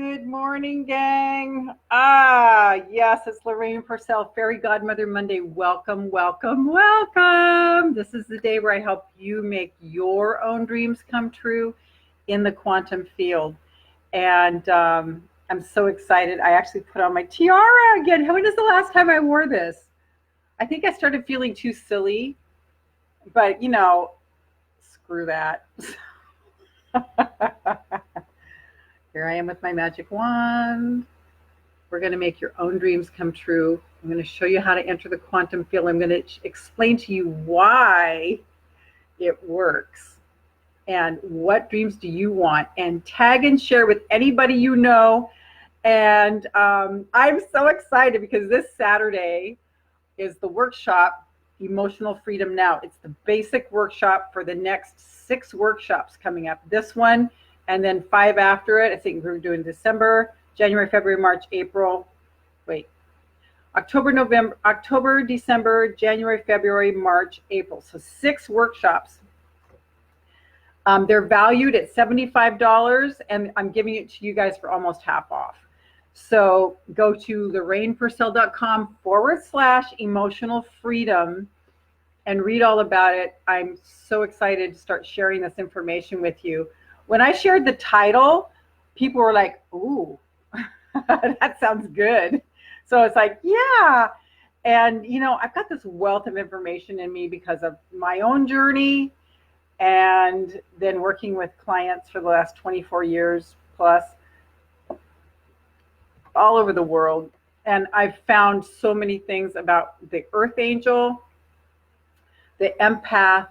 Good morning, gang. Yes, it's Lorraine Pursell, Fairy Godmother Monday. Welcome, welcome, welcome. This is the day where I help you make your own dreams come true in the quantum field. And I'm so excited. I actually put on my tiara again. When is the last time I wore this? I think I started feeling too silly, but screw that. Here I am with my magic wand. We're going to make your own dreams come true. I'm going to show you how to enter the quantum field. I'm going to explain to you why it works and what dreams do you want, and tag and share with anybody you know. And I'm so excited because this Saturday is the workshop, Emotional Freedom Now. It's the basic workshop for the next 6 workshops coming up. This one, and then 5 after it. I think we're doing December, January, February, March, April. October, December, January, February, March, April. So 6 workshops. They're valued at $75, and I'm giving it to you guys for almost half off. So go to lorrainepurcell.com/emotional freedom and read all about it. I'm so excited to start sharing this information with you. When I shared the title, people were like, ooh, that sounds good. So it's like, yeah. And, I've got this wealth of information in me because of my own journey and then working with clients for the last 24 years plus all over the world. And I've found so many things about the Earth Angel, the empath,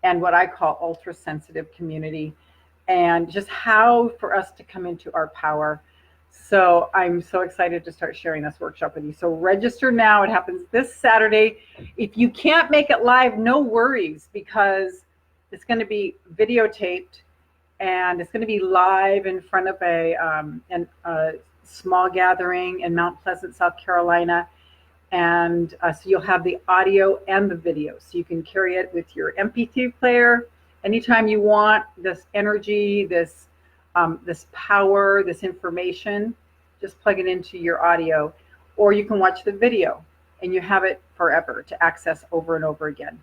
and what I call ultra sensitive community, and just how for us to come into our power. So I'm so excited to start sharing this workshop with you. So register now. It happens this Saturday. If you can't make it live, no worries, because it's going to be videotaped and it's going to be live in front of a small gathering in Mount Pleasant, South Carolina. And so you'll have the audio and the video. So you can carry it with your MP3 player anytime you want. This energy, this power, this information, just plug it into your audio. Or you can watch the video and you have it forever to access over and over again.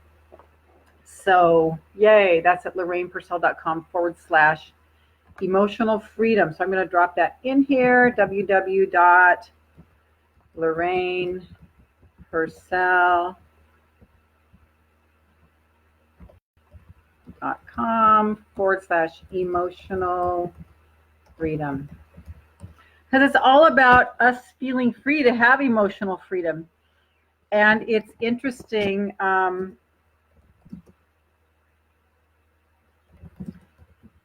So yay, that's at lorrainepurcell.com/emotional freedom. So I'm going to drop that in here, www.lorrainepurcell.com/emotional freedom. Because it's all about us feeling free to have emotional freedom. And it's interesting.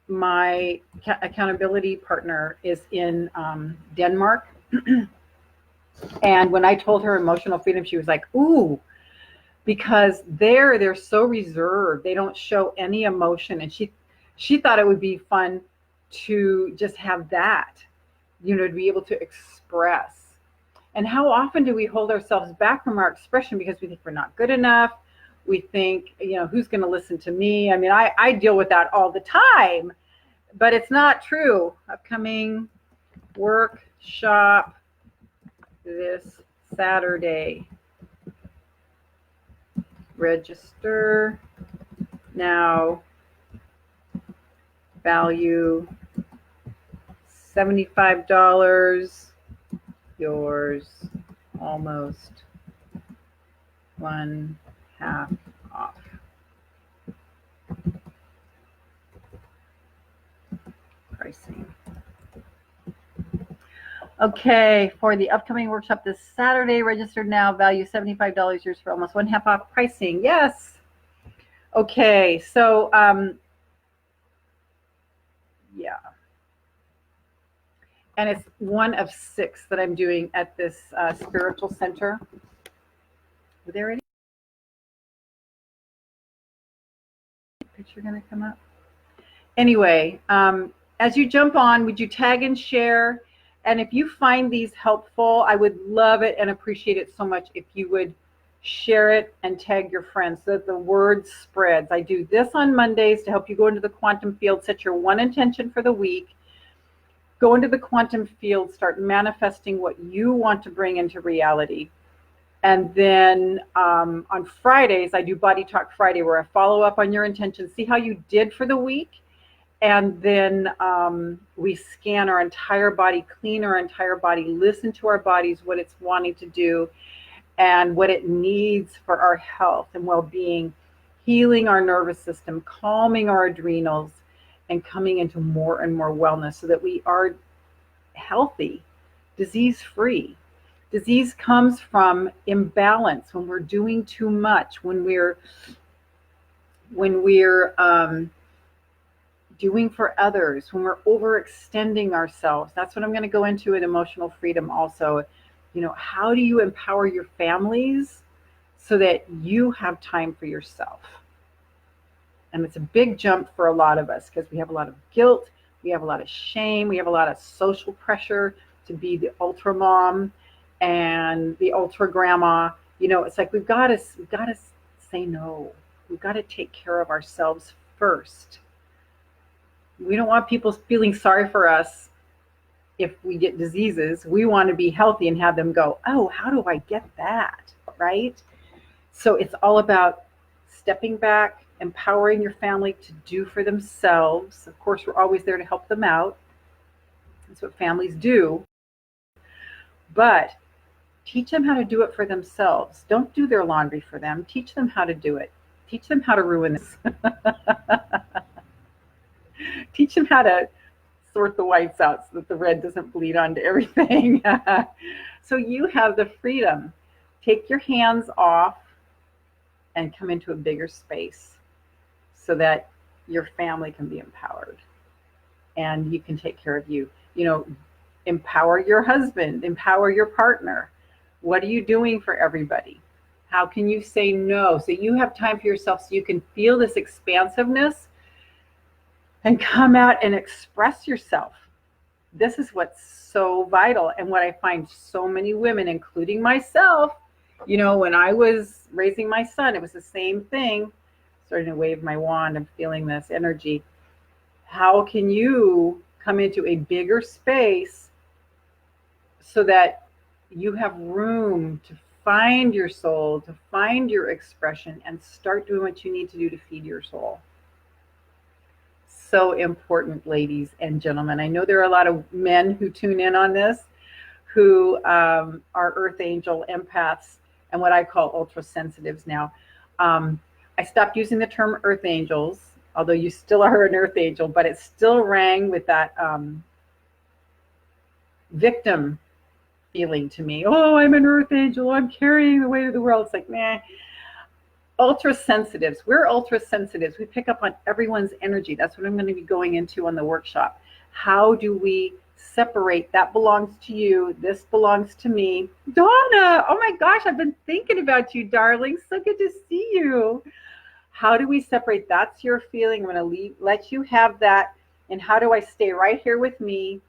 My accountability partner is in Denmark. And when I told her emotional freedom, she was like, ooh, because they're so reserved. They don't show any emotion. And she thought it would be fun to just have that, to be able to express. And how often do we hold ourselves back from our expression because we think we're not good enough? We think, who's going to listen to me? I mean, I deal with that all the time, but it's not true. Upcoming workshop this Saturday. Register now. Value $75. Yours almost 1/2 off. Pricing. Okay, for the upcoming workshop this Saturday, registered now, value $75, yours for almost 1/2 off pricing. Yes. Okay, so yeah. And it's one of 6 that I'm doing at this spiritual center. Are there any picture going to come up? Anyway, as you jump on, would you tag and share? And if you find these helpful, I would love it and appreciate it so much if you would share it and tag your friends so that the word spreads. I do this on Mondays to help you go into the quantum field, set your one intention for the week, Go into the quantum field, start manifesting what you want to bring into reality. And then on Fridays, I do Body Talk Friday, where I follow up on your intentions, see how you did for the week. And then we scan our entire body, clean our entire body, listen to our bodies, what it's wanting to do, and what it needs for our health and well-being, healing our nervous system, calming our adrenals, and coming into more and more wellness so that we are healthy, disease-free. Disease comes from imbalance, when we're doing too much, when we're doing for others, when we're overextending ourselves. That's what I'm going to go into in emotional freedom also. How do you empower your families so that you have time for yourself? And it's a big jump for a lot of us because we have a lot of guilt, we have a lot of shame, we have a lot of social pressure to be the ultra mom and the ultra grandma. It's like we've got to say no. We've got to take care of ourselves first. We don't want people feeling sorry for us if we get diseases. We want to be healthy and have them go, oh, how do I get that? Right? So it's all about stepping back, empowering your family to do for themselves. Of course, we're always there to help them out. That's what families do. But teach them how to do it for themselves. Don't do their laundry for them. Teach them how to do it. Teach them how to ruin this. Teach them how to sort the whites out so that the red doesn't bleed onto everything. So you have the freedom. Take your hands off and come into a bigger space so that your family can be empowered and you can take care of you. Empower your husband, empower your partner. What are you doing for everybody? How can you say no so you have time for yourself, so you can feel this expansiveness and come out and express yourself? This is what's so vital, and what I find so many women, including myself, when I was raising my son, it was the same thing. Starting to wave my wand, I'm feeling this energy. How can you come into a bigger space so that you have room to find your soul, to find your expression, and start doing what you need to do to feed your soul? So important, ladies and gentlemen. I know there are a lot of men who tune in on this who are earth angel empaths and what I call ultra sensitives now. I stopped using the term earth angels, although you still are an earth angel, but it still rang with that victim feeling to me. Oh, I'm an earth angel, I'm carrying the weight of the world. It's like, nah. Ultra sensitives. We're ultra sensitives. We pick up on everyone's energy. That's what I'm going to be going into on the workshop. How do we separate that belongs to you, this belongs to me? Donna, oh my gosh, I've been thinking about you, darling. So good to see you. How do we separate? That's your feeling. I'm going to let you have that. And how do I stay right here with me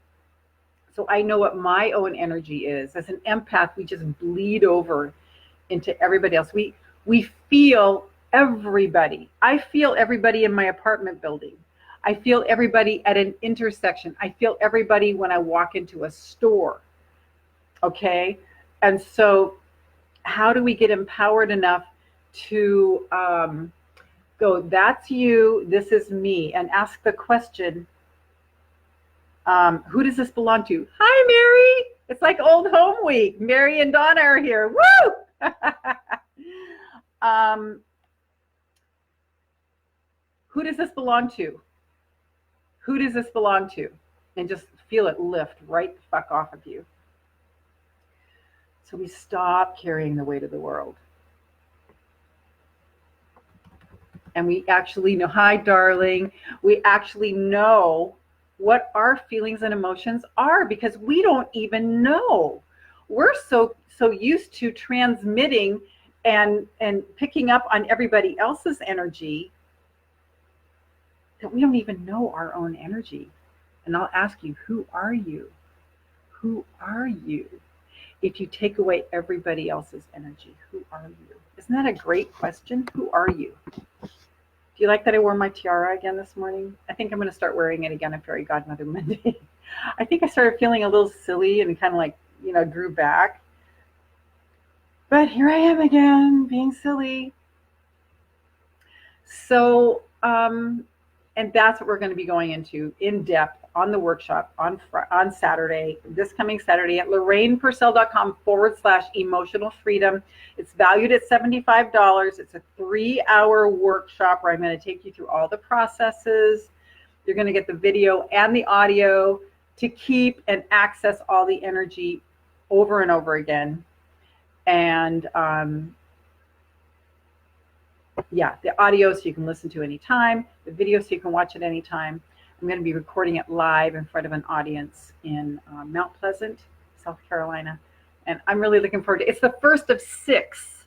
so I know what my own energy is? As an empath, we just bleed over into everybody else. We feel everybody. I feel everybody in my apartment building. I feel everybody at an intersection. I feel everybody when I walk into a store. Okay? And so how do we get empowered enough to go, that's you, this is me, and ask the question, who does this belong to? Hi, Mary. It's like old home week. Mary and Donna are here. Woo! Who does this belong to? Who does this belong to? And just feel it lift right the fuck off of you. So we stop carrying the weight of the world. And we actually know, hi, darling, we actually know what our feelings and emotions are because we don't even know. We're so used to transmitting and picking up on everybody else's energy that we don't even know our own energy. And I'll ask you, who are you? Who are you? If you take away everybody else's energy, who are you? Isn't that a great question? Who are you? Do you like that I wore my tiara again this morning? I think I'm going to start wearing it again on Fairy Godmother Monday. I think I started feeling a little silly and kind of like, drew back. But here I am again, being silly. So, and that's what we're going to be going into in depth on the workshop on Saturday, this coming Saturday at lorrainepurcell.com/emotional freedom. It's valued at $75. It's a 3-hour workshop where I'm going to take you through all the processes. You're going to get the video and the audio to keep and access all the energy over and over again. And the audio so you can listen to anytime, the video so you can watch it anytime. I'm going to be recording it live in front of an audience in Mount Pleasant, South Carolina. And I'm really looking forward to it. It's the first of 6.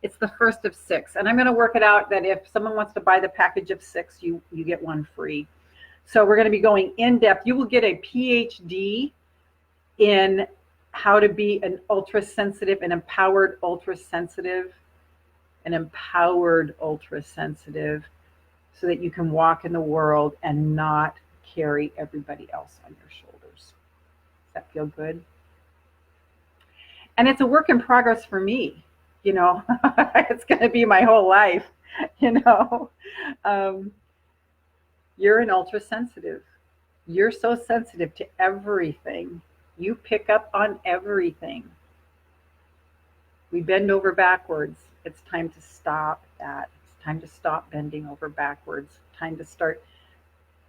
It's the first of 6. And I'm going to work it out that if someone wants to buy the package of 6, you get one free. So we're going to be going in depth. You will get a PhD in how to be an ultra-sensitive, an empowered ultra-sensitive, so that you can walk in the world and not carry everybody else on your shoulders. Does that feel good? And it's a work in progress for me, it's going to be my whole life, You're an ultra sensitive. You're so sensitive to everything. You pick up on everything. We bend over backwards. It's time to stop that. It's time to stop bending over backwards. Time to start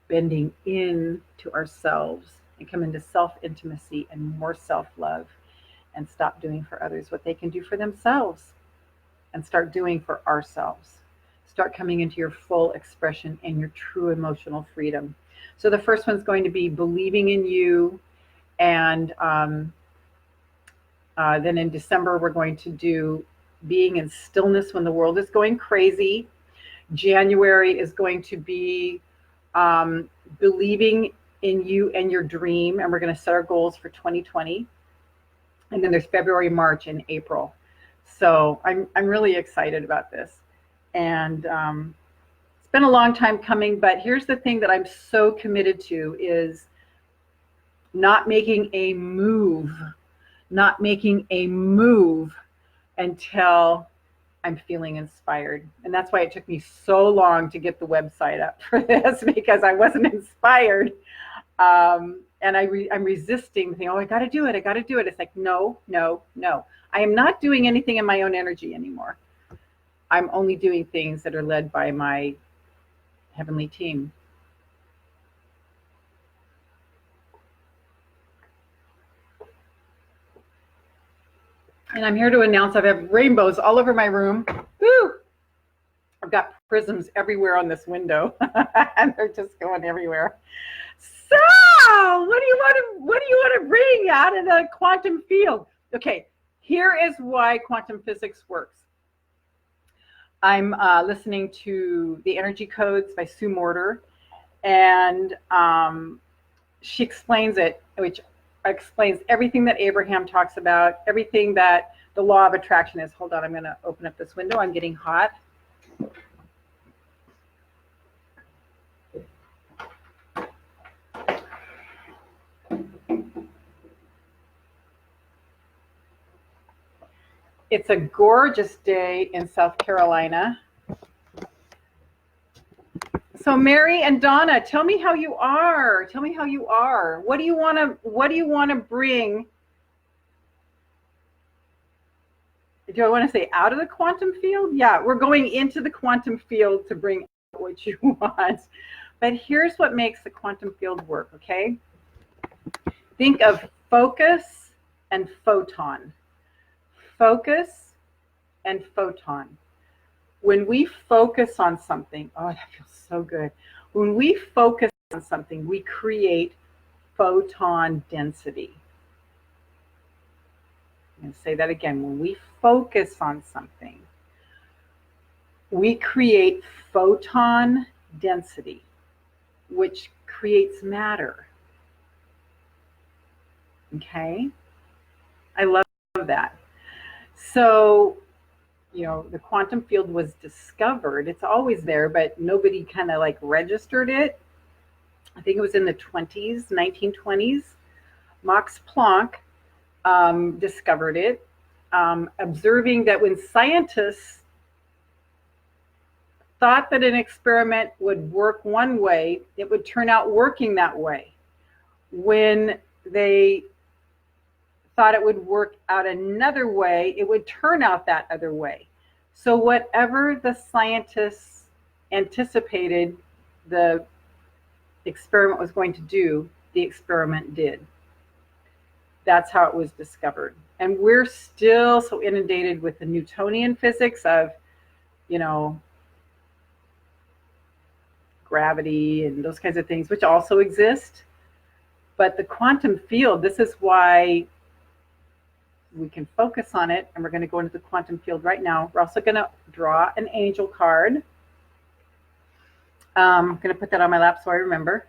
bending in to ourselves and come into self-intimacy and more self-love, and stop doing for others what they can do for themselves and start doing for ourselves. Start coming into your full expression and your true emotional freedom. So the first one's going to be believing in you. And then in December, we're going to do being in stillness when the world is going crazy. January is going to be believing in you and your dream, and we're going to set our goals for 2020. And then there's February, March, and April. So I'm really excited about this. And it's been a long time coming, but here's the thing that I'm so committed to is not making a move until I'm feeling inspired. And that's why it took me so long to get the website up for this, because I wasn't inspired. And I'm resisting, thinking, I got to do it. It's like, no. I am not doing anything in my own energy anymore. I'm only doing things that are led by my heavenly team. And I'm here to announce I have rainbows all over my room. Woo! I've got prisms everywhere on this window, and they're just going everywhere. So, what do you want to bring out of the quantum field? Okay, here is why quantum physics works. I'm listening to The Energy Codes by Sue Morter, and she explains it, which explains everything that Abraham talks about, everything that the law of attraction is. Hold on, I'm going to open up this window. I'm getting hot. It's a gorgeous day in South Carolina. So Mary and Donna, tell me how you are. What do you want to bring? Do I want to say out of the quantum field? Yeah, we're going into the quantum field to bring out what you want. But here's what makes the quantum field work, okay? Think of focus and photon. Focus and photon. When we focus on something, oh, that feels so good. When we focus on something, we create photon density. I'm going to say that again. When we focus on something, we create photon density, which creates matter. Okay? I love that. So the quantum field was discovered. It's always there, but nobody kind of like registered it. I think it was in the 1920s. Max Planck discovered it, observing that when scientists thought that an experiment would work one way, it would turn out working that way. When they thought it would work out another way, it would turn out that other way. So whatever the scientists anticipated the experiment was going to do, the experiment did. That's how it was discovered. And we're still so inundated with the Newtonian physics of, gravity and those kinds of things, which also exist. But the quantum field, this is why we can focus on it. And we're going to go into the quantum field right now. We're also going to draw an angel card. I'm going to put that on my lap so I remember.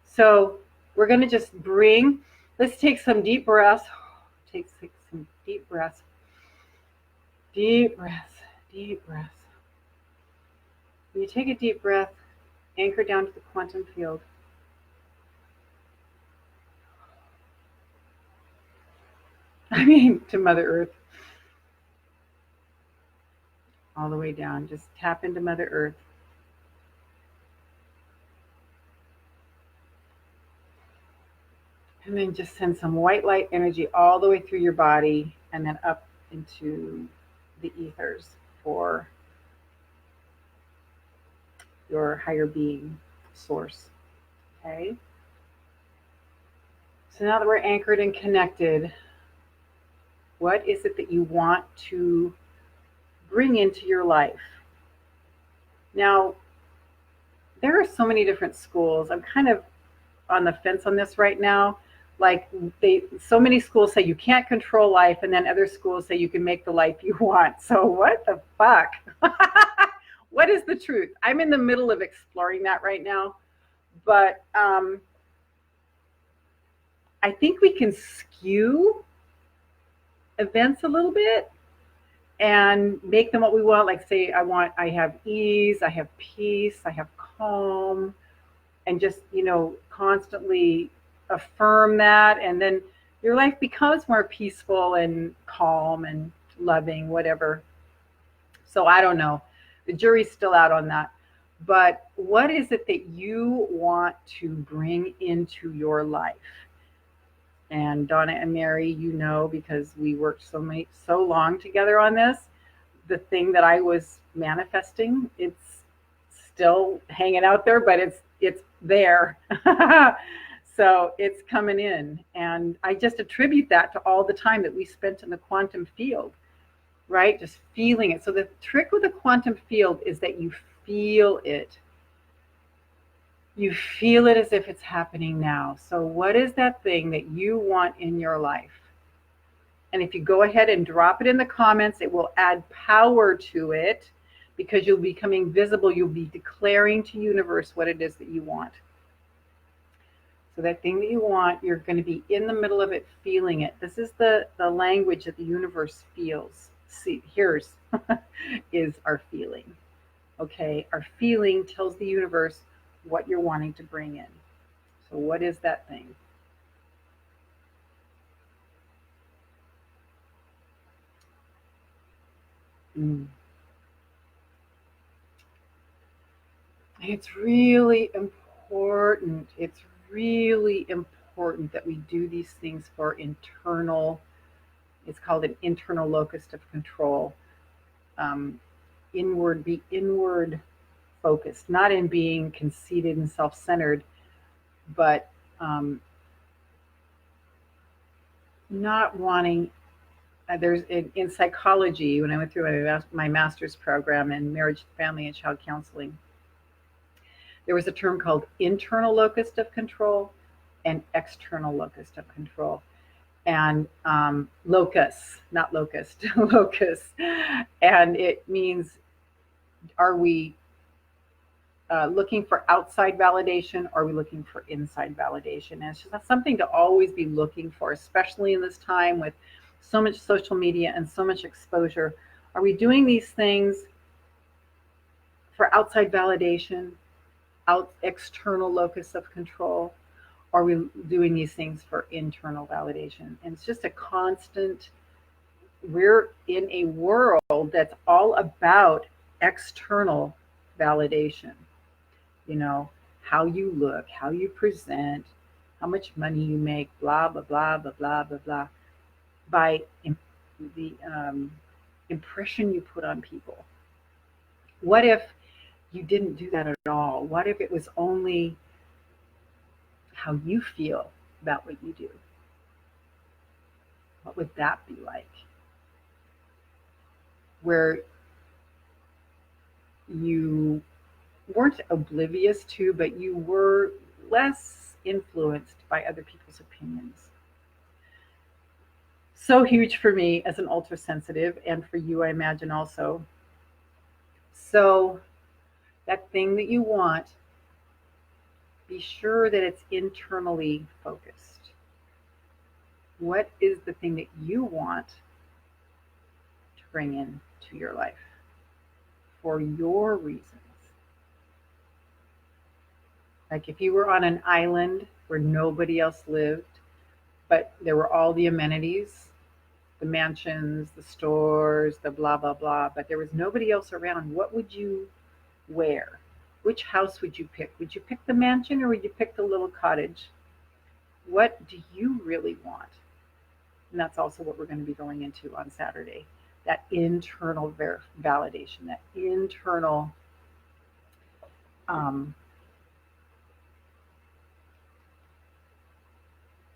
So we're going to just let's take some deep breaths. Take some deep breaths. Deep breaths. Deep breaths. When you take a deep breath, anchor down to the quantum field. To Mother Earth. All the way down. Just tap into Mother Earth. And then just send some white light energy all the way through your body and then up into the ethers for your higher being source. Okay? So now that we're anchored and connected, what is it that you want to bring into your life? Now, there are so many different schools. I'm kind of on the fence on this right now. Like so many schools say you can't control life, and then other schools say you can make the life you want. So what the fuck? What is the truth? I'm in the middle of exploring that right now. But I think we can skew events a little bit and make them what we want. Like say, I have ease, I have peace, I have calm, and just, constantly affirm that. And then your life becomes more peaceful and calm and loving, whatever. So I don't know. The jury's still out on that. But what is it that you want to bring into your life? And Donna and Mary, because we worked so long together on this, the thing that I was manifesting, it's still hanging out there, but it's there. So it's coming in. And I just attribute that to all the time that we spent in the quantum field, right? Just feeling it. So the trick with the quantum field is that you feel it. You feel it as if it's happening now. So what is that thing that you want in your life? And if you go ahead and drop it in the comments, it will add power to it because you'll be becoming visible. You'll be declaring to universe what it is that you want. So that thing that you want, you're going to be in the middle of it, feeling it. This is the language that the universe feels. See, here's is our feeling. Okay, our feeling tells the universe what you're wanting to bring in. So what is that thing? It's really important. It's really important that we do these things for internal. It's called an internal locus of control. Be inward focused, not in being conceited and self-centered, but not wanting. There's in psychology, when I went through my master's program in marriage, family, and child counseling, there was a term called internal locus of control and external locus of control. And locus, not locust, locus. And it means, are we looking for outside validation, or are we looking for inside validation? And it's just something to always be looking for, especially in this time with so much social media and so much exposure Are we doing these things for outside validation, external locus of control? Or are we doing these things for internal validation? And it's just a constant, we're in a world that's all about external validation. You know, how you look, how you present, how much money you make, blah, blah, blah, blah, blah, blah, blah, by the impression you put on people. What if you didn't do that at all? What if it was only how you feel about what you do? What would that be like? Where you weren't oblivious to, but you were less influenced by other people's opinions. So huge for me as an ultra sensitive, and for you, I imagine also. So, that thing that you want, be sure that it's internally focused. What is the thing that you want to bring into your life for your reasons? Like if you were on an island where nobody else lived, but there were all the amenities, the mansions, the stores, the blah, blah, blah, but there was nobody else around, what would you wear? Which house would you pick? Would you pick the mansion or would you pick the little cottage? What do you really want? And that's also what we're going to be going into on Saturday. That internal validation, that internal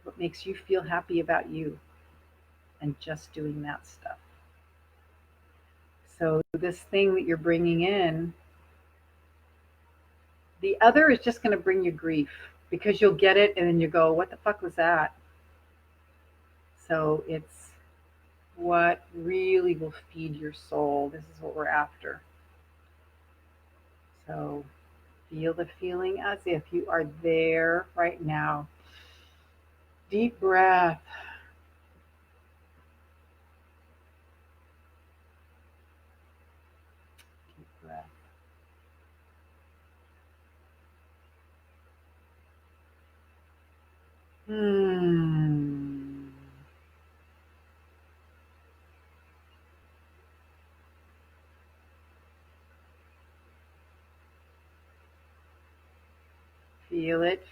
what makes you feel happy about you, and just doing that stuff. So, this thing that you're bringing in, the other is just going to bring you grief because you'll get it and then you go, what the fuck was that? So, it's what really will feed your soul. This is what we're after. So, feel the feeling as if you are there right now. Deep breath. Deep breath.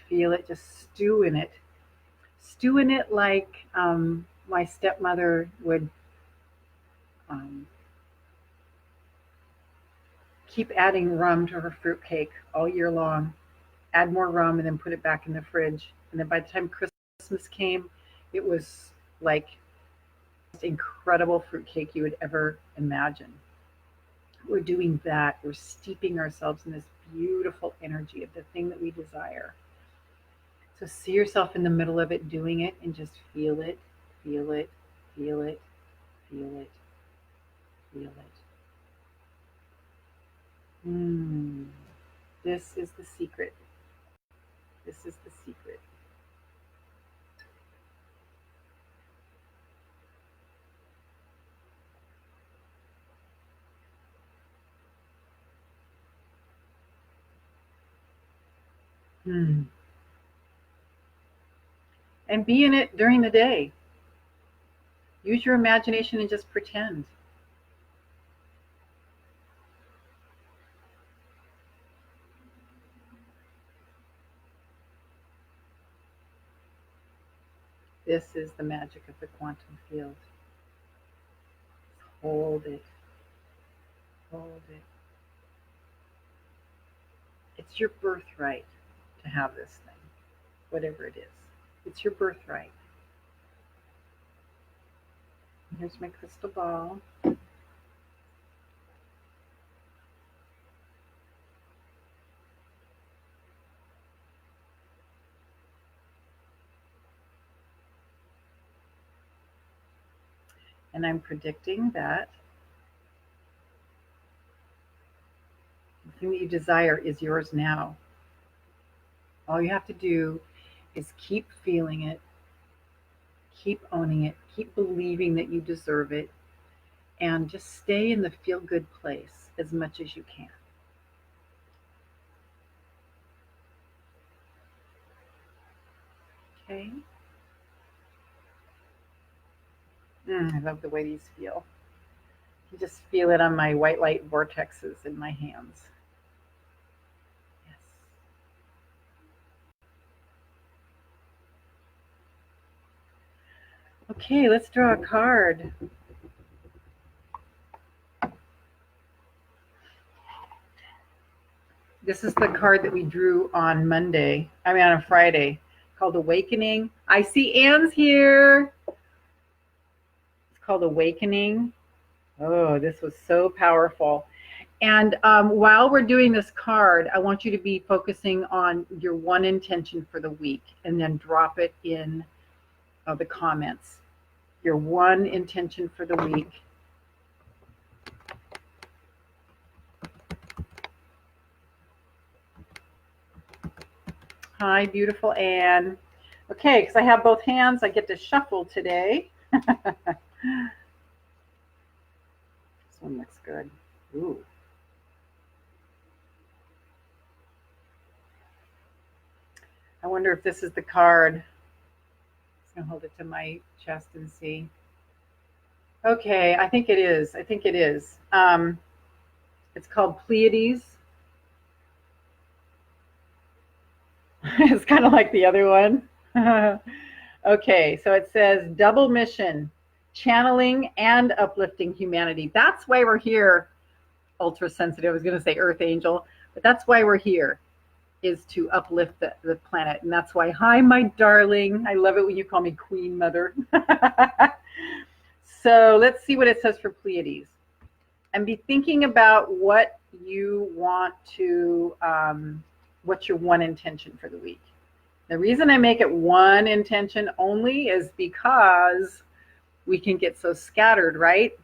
Feel it, just stew in it. Stew in it like my stepmother would um, keep adding rum to her fruitcake all year long. Add more rum and then put it back in the fridge. And then by the time Christmas came, it was like the most incredible fruitcake you would ever imagine. We're doing that. We're steeping ourselves in this beautiful energy of the thing that we desire. So see yourself in the middle of it doing it and just feel it, feel it, feel it, feel it, feel it. This is the secret. This is the secret. Hmm. And be in it during the day. Use your imagination and just pretend. This is the magic of the quantum field. Hold it. Hold it. It's your birthright to have this thing, whatever it is. It's your birthright. Here's my crystal ball. And I'm predicting that the thing that you desire is yours now. All you have to do is keep feeling it, keep owning it, keep believing that you deserve it, and just stay in the feel-good place as much as you can. Okay. I love the way these feel. You just feel it on my white light vortexes in my hands. Yes. Okay, let's draw a card. This is the card that we drew on on Friday, called Awakening. I see Anne's here. It's called Awakening. Oh, this was so powerful. And while we're doing this card, I want you to be focusing on your one intention for the week and then drop it in the comments. Your one intention for the week. Hi, beautiful Anne. Okay, because I have both hands, I get to shuffle today. This one looks good. Ooh. I wonder if this is the card. I'm just going to hold it to my chest and see. Okay, I think it is. I think it is. It's called Pleiades. It's kind of like the other one. Okay, so it says double mission, channeling and uplifting humanity. That's why we're here, ultra sensitive. I was going to say Earth Angel, but that's why we're here, is to uplift the planet. And that's why, hi, my darling. I love it when you call me Queen Mother. So let's see what it says for Pleiades. And be thinking about what you want to, what's your one intention for the week. The reason I make it one intention only is because we can get so scattered, right?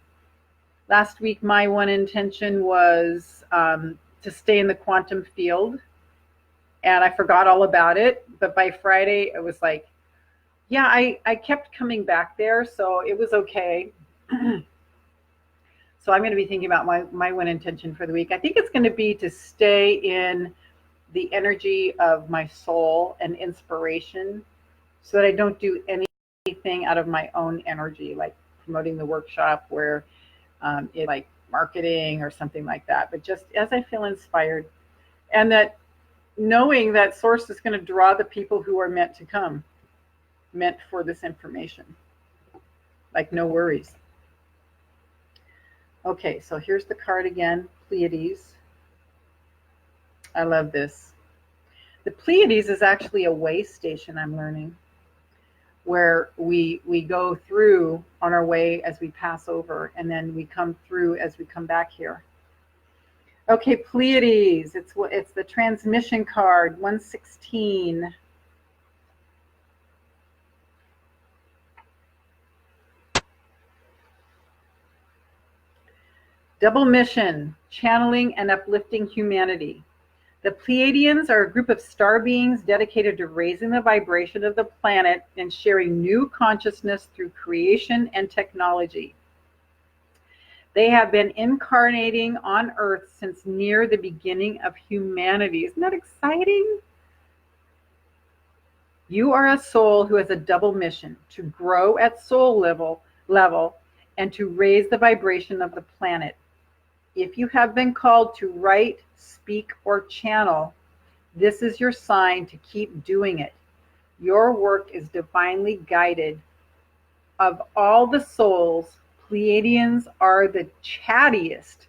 Last week, my one intention was to stay in the quantum field, and I forgot all about it. But by Friday, it was like, yeah, I kept coming back there, so it was okay. So I'm going to be thinking about my one intention for the week. I think it's going to be to stay in the energy of my soul and inspiration so that I don't do anything out of my own energy, like promoting the workshop where it's like marketing or something like that, but just as I feel inspired, and that knowing that source is going to draw the people who are meant to come, meant for this information. Like, no worries. Okay, so here's the card again, Pleiades. I love this. The Pleiades is actually a way station, I'm learning, where we go through on our way as we pass over, and then we come through as we come back here. Okay, Pleiades, it's the transmission card, 116. Double mission, channeling and uplifting humanity. The Pleiadians are a group of star beings dedicated to raising the vibration of the planet and sharing new consciousness through creation and technology. They have been incarnating on Earth since near the beginning of humanity. Isn't that exciting? You are a soul who has a double mission: to grow at soul level and to raise the vibration of the planet. If you have been called to write, speak, or channel, this is your sign to keep doing it. Your work is divinely guided. Of all the souls, Pleiadians are the chattiest,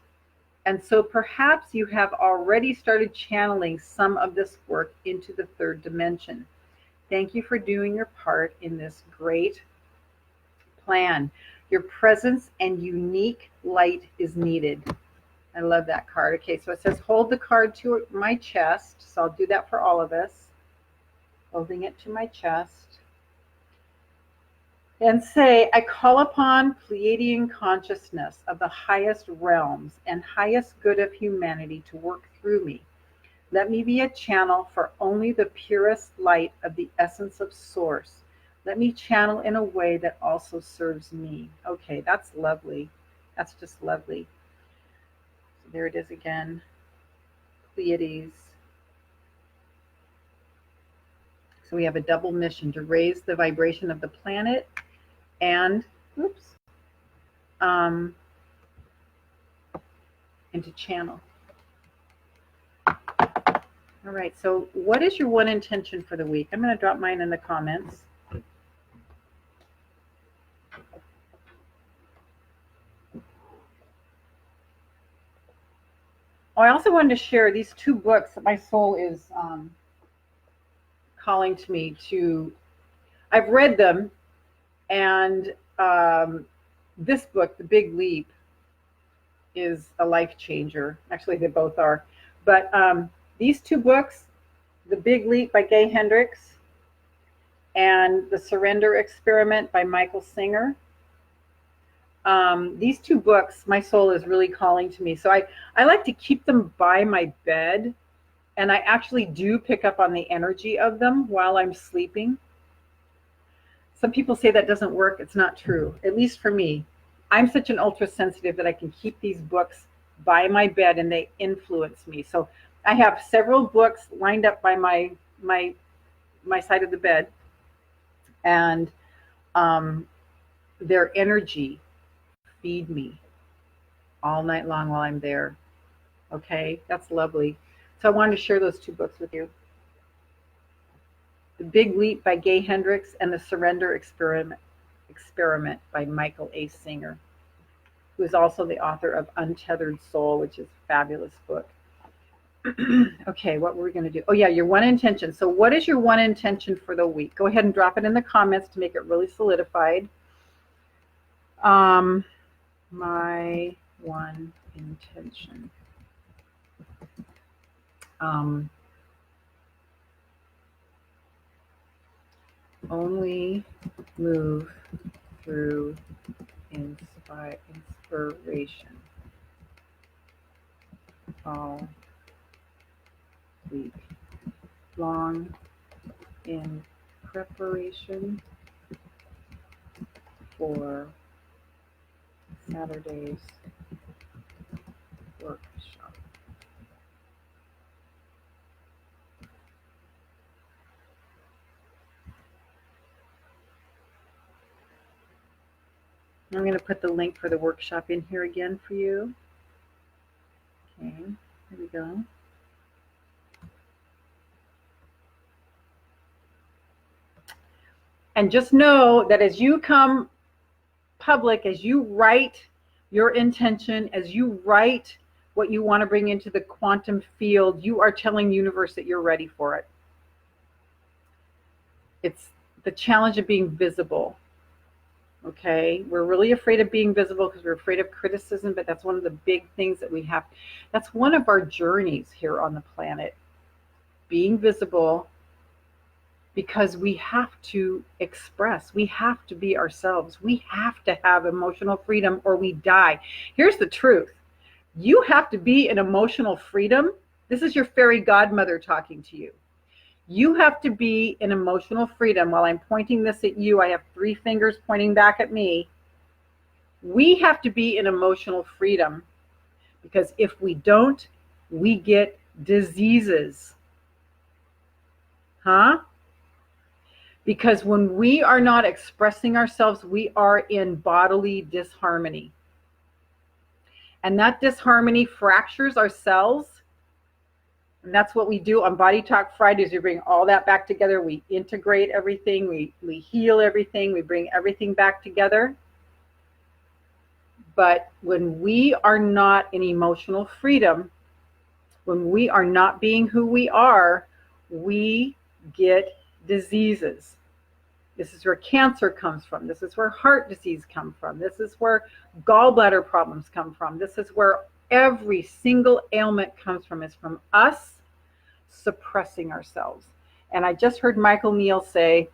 and so perhaps you have already started channeling some of this work into the third dimension. Thank you for doing your part in this great plan. Your presence and unique light is needed. I love that card. Okay, so it says hold the card to my chest. So I'll do that for all of us. Holding it to my chest. And say, I call upon Pleiadian consciousness of the highest realms and highest good of humanity to work through me. Let me be a channel for only the purest light of the essence of Source. Let me channel in a way that also serves me. Okay, that's lovely. That's just lovely. So there it is again. Pleiades. So we have a double mission to raise the vibration of the planet and, oops, and to channel. All right, so what is your one intention for the week? I'm going to drop mine in the comments. Oh, I also wanted to share these two books that my soul is calling to me to. I've read them, and this book, The Big Leap, is a life changer. Actually, they both are. But these two books, The Big Leap by Gay Hendricks and The Surrender Experiment by Michael Singer, these two books, my soul is really calling to me. So I like to keep them by my bed, and I actually do pick up on the energy of them while I'm sleeping. Some people say that doesn't work. It's not true, at least for me. I'm such an ultra sensitive that I can keep these books by my bed and they influence me. So I have several books lined up by my side of the bed, and their energy feed me all night long while I'm there. Okay, that's lovely. So I wanted to share those two books with you. The Big Leap by Gay Hendricks and The Surrender Experiment by Michael A. Singer, who is also the author of Untethered Soul, which is a fabulous book. Okay, what were we going to do? Oh yeah, your one intention. So what is your one intention for the week? Go ahead and drop it in the comments to make it really solidified. My one intention. Only move through inspiration all week long in preparation for Saturday's workshop. I'm going to put the link for the workshop in here again for you. Okay, here we go. And just know that as you come public, as you write your intention, as you write what you want to bring into the quantum field, you are telling the universe that you're ready for it. It's the challenge of being visible. Okay, we're really afraid of being visible because we're afraid of criticism, but that's one of the big things that we have. That's one of our journeys here on the planet, being visible, because we have to express, we have to be ourselves, we have to have emotional freedom or we die. Here's the truth. You have to be in emotional freedom. This is your fairy godmother talking to you. You have to be in emotional freedom. While I'm pointing this at you, I have 3 fingers pointing back at me. We have to be in emotional freedom, because if we don't, we get diseases. Because when we are not expressing ourselves, we are in bodily disharmony. And that disharmony fractures our cells. And that's what we do on Body Talk Fridays. We bring all that back together. We integrate everything. We heal everything. We bring everything back together. But when we are not in emotional freedom, when we are not being who we are, we get diseases. This is where cancer comes from. This is where heart disease comes from. This is where gallbladder problems come from. This is where every single ailment comes from. It's from us suppressing ourselves. And I just heard Michael Neal say,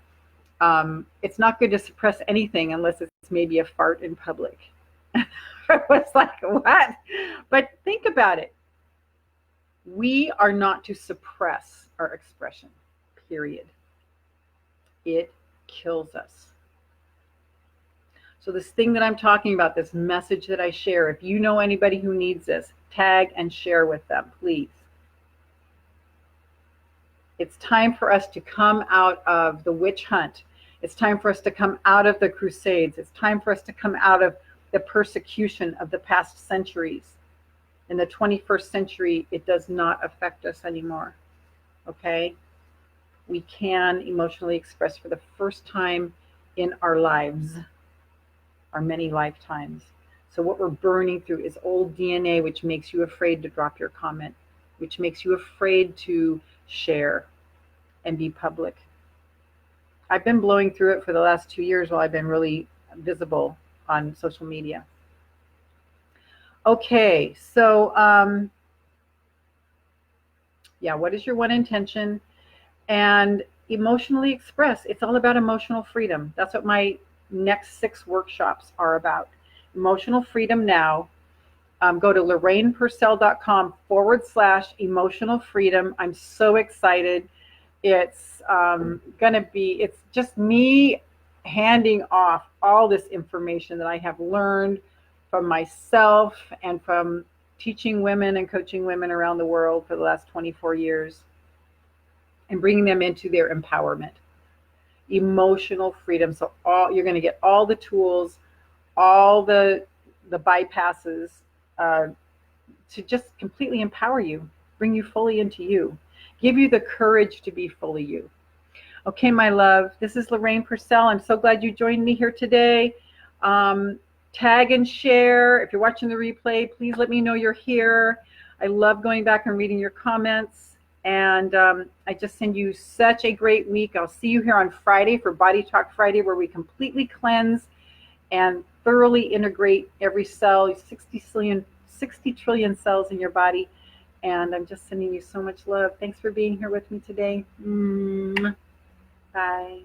it's not good to suppress anything unless it's maybe a fart in public. I was like, what? But think about it. We are not to suppress our expression, period. It kills us. So this thing that I'm talking about, this message that I share, if you know anybody who needs this, tag and share with them, please. It's time for us to come out of the witch hunt. It's time for us to come out of the crusades. It's time for us to come out of the persecution of the past centuries. In the 21st century, it does not affect us anymore. Okay? We can emotionally express for the first time in our lives, our many lifetimes. So what we're burning through is old DNA, which makes you afraid to drop your comment, which makes you afraid to share and be public. I've been blowing through it for the last 2 years while I've been really visible on social media. Okay, so yeah, what is your one intention? And emotionally express. It's all about emotional freedom. That's what my next 6 workshops are about. Emotional freedom now. Go to lorrainepurcell.com/emotional freedom. I'm so excited. It's it's just me handing off all this information that I have learned from myself and from teaching women and coaching women around the world for the last 24 years and bringing them into their empowerment, emotional freedom. So you're going to get all the tools, all the bypasses to just completely empower you, bring you fully into you, give you the courage to be fully you. Okay, my love, this is Lorraine Pursell. I'm so glad you joined me here today. Tag and share. If you're watching the replay, please let me know you're here. I love going back and reading your comments. And I just send you such a great week. I'll see you here on Friday for Body Talk Friday, where we completely cleanse and thoroughly integrate every cell, 60 trillion cells in your body. And I'm just sending you so much love. Thanks for being here with me today. Bye.